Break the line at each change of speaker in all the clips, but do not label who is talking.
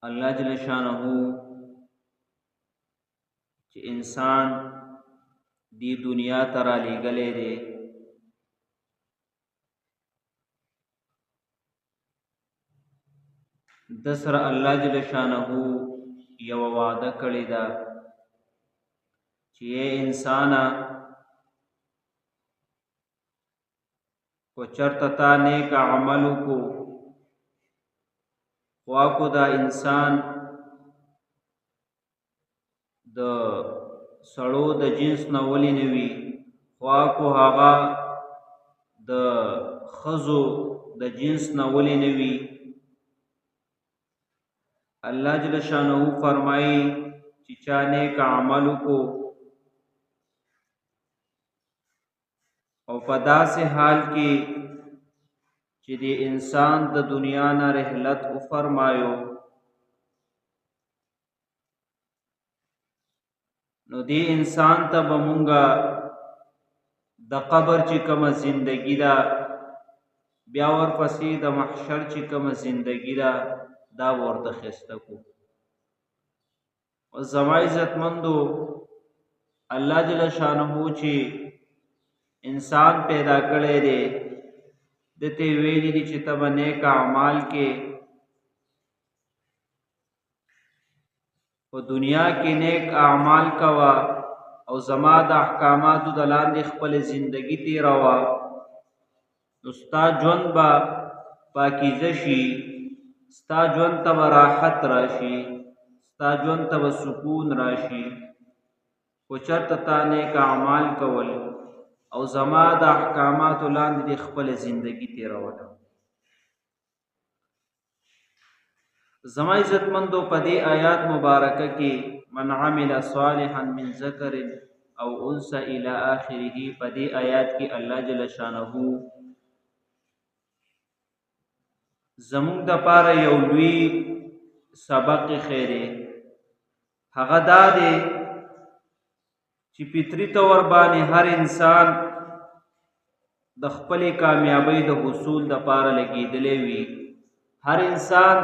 الله جل شانه چې انسان دی دنیا ته را لېږلی دی د سره الله جل شانه یو وعده کړې ده چې انسانا کو چرته تا نیک عمل کو خوا کو دا انسان د سړو د جنس نه ولی نه وي خوا کو هغه د ښځو د جنس نه ولی نه وي الله جل شانه فرمایي چې چا نیک عمل کو او په داسې حال کې چې د انسان د دنیا نه رحلت وفرمایو نو دی انسان ته به مونږه د قبر چې کومه زندگی ده بیا ورپسې د محشر چې کومه زندگی ده دا ورته خسته کو او زما عزتمندو الله جل شانه چې انسان پیدا کړی دی دته ویلي دي چې ته نیک اعمال کې په دنیا کې نیک اعمال کوا او زما د احکاماتو د لاندې خپل زندگی تیروا نو ستا ژوند به پاکیزه شي ستا ژوند ته راحت راشي ستا ژوند ته سکون راشي خو چېرته تا نیک اعمال کول او زما د احکاماتو لاندې د خپل زندگی تیروله زما عزتمندو په دې آیات مبارکه کې من عمل صالحا من ذکر او انثى الى اخره په دې آیات کې الله جل شانه زموږ د پاره یو لوی سبق خیره هغه دا دی چې فطری طور باندې هر انسان د خپل کامیابی د حصول د پاره لګیدلې وي هر انسان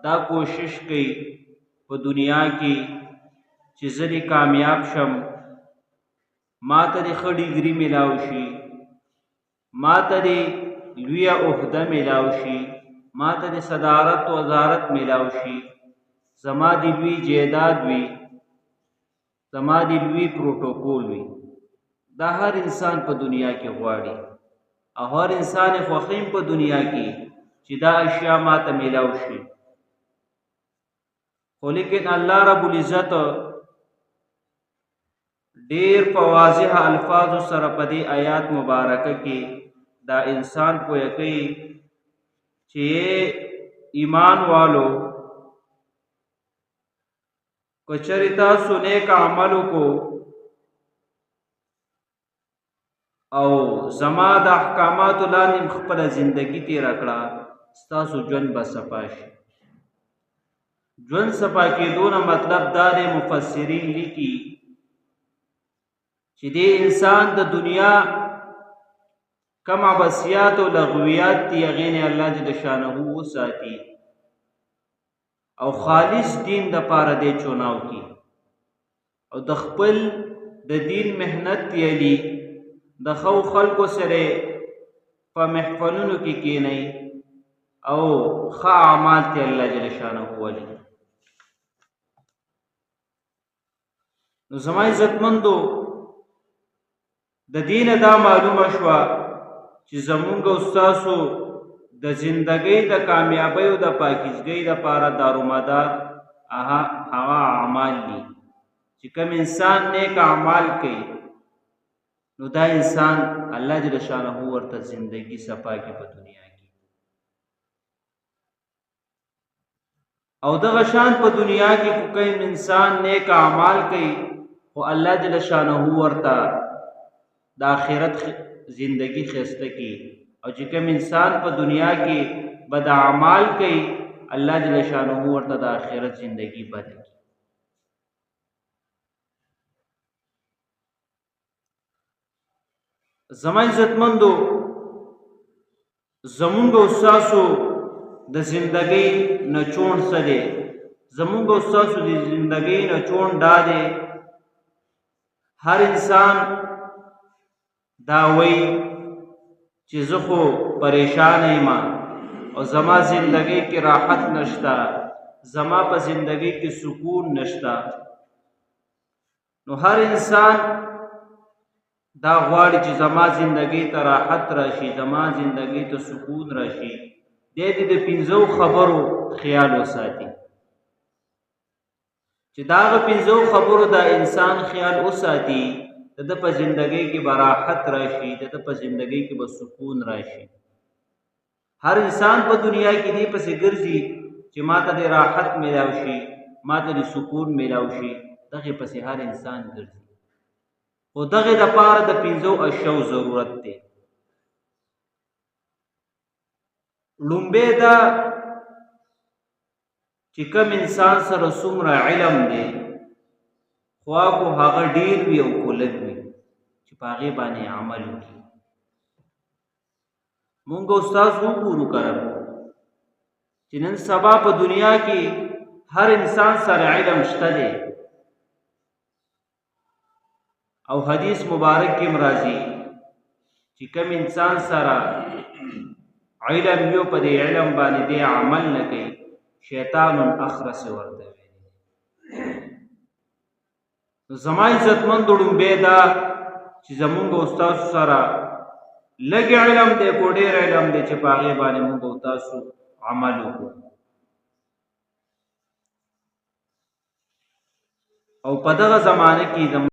دا کوشش کوي په دنیا کې چې زه کامیاب شم ما ته د ښه ډیګري میلاو شي ما ته د لویه عهده میلاو شي ما ته د صدارت وزارت میلاو شي زما د لوی جیداد وي زما د لوی پروتوکول وي دا هر انسان په دنیا کې غواړي او هر انسان خوښیم په دنیا کې چې دا اشیاء ما ته میلاو شي خو لیکن الله رب العزت ډیر په واضح الفاظو سره په دې آیات مبارکه کې دا انسان پوهه کوي چې ایمان والو کچری تاسو نیک عملو کو او زما د احکاماتو لاندې خپل زندگی تیر کړه ستاسو ژوند به صفا شي ژوند صفا کېدو نه مطلب دا دی مفسرین لیکي چې دې انسان د دنیا کم عباسیات او لغویات دی هغې نه الله جل شانه وساتي او خالص دین د پاره دی چوناو کی او د خپل د دین مهنت تیلی د خو خلکو سره په محفلونو کې کینی او ښه اعمال ته الله جل شانه ولی نو زما عزتمندو د دین دا معلومه شوه چې زمونږ استاسو د زندګۍ د کامیابی او د پاکیزګۍ لپاره دارومدار هغه اعمال دي چې کوم انسان نیک اعمال کوي نو دا انسان الله جل شانه ورته زندگی صفا کی په دنیا کې او دغه شان په دنیا کې کوم انسان نیک اعمال کوي او الله جل شانه ورته د آخرت زندگی خسته کی او چې کوم انسان په دنیا کې بد اعمال کوي الله جل شانه ورته د آخرت زندگی بد کی زما عزتمندو زمونږ استاسو د زندګۍ نچوړ څه دی زمونږ او ستاسو د زندګۍ نه چون دا دی هر انسان دا وایي چې زه خو پریشانه یم او زما زندګۍ کې راحت نشته، زما په زندګۍ کې سکون نشته. نو هر انسان دا غواړي چې زما زندګۍ ته راحت راشي، زما زندګۍ ته سکون راشي. دی د پنځو خبرو خیال وساتي چې دا هغه پنځو خبرو دا انسان خیال وساتي د ده په زندګۍ کې به راحت راشي، د ده په زندګۍ کې به سکون راشي. هر انسان په دنیا کې دې پسې ګرځي چې ما ته د راحت میلاو شي، ما ته د سکون میلاو شي، دغې پسې هر انسان ګرځي. خو دغې دپاره د پنځو اشیاو ضرورت دی. لومبی دا چې کوم انسان سره څومره علم دی خوا کو هغه ډیر وي او کو لږ وي چې په هغې باندې عمل وکړي. مونږ استاد وګورو کړه چې نن سبا په دنیا کې هر انسان سره علم شته دی او حدیث مبارک کې راځي چې کوم انسان سره علم یو په دې علم باندې دی عمل نه کوي شیطان اخرس ورته وي. نو زما عزتمند لومبی دا چې زمونږ استاد سره لږ علم دی کو ډېر علم دی چې په هغې باندې مونږ او تاسو عمل وکړو. او په دغه زمانه کې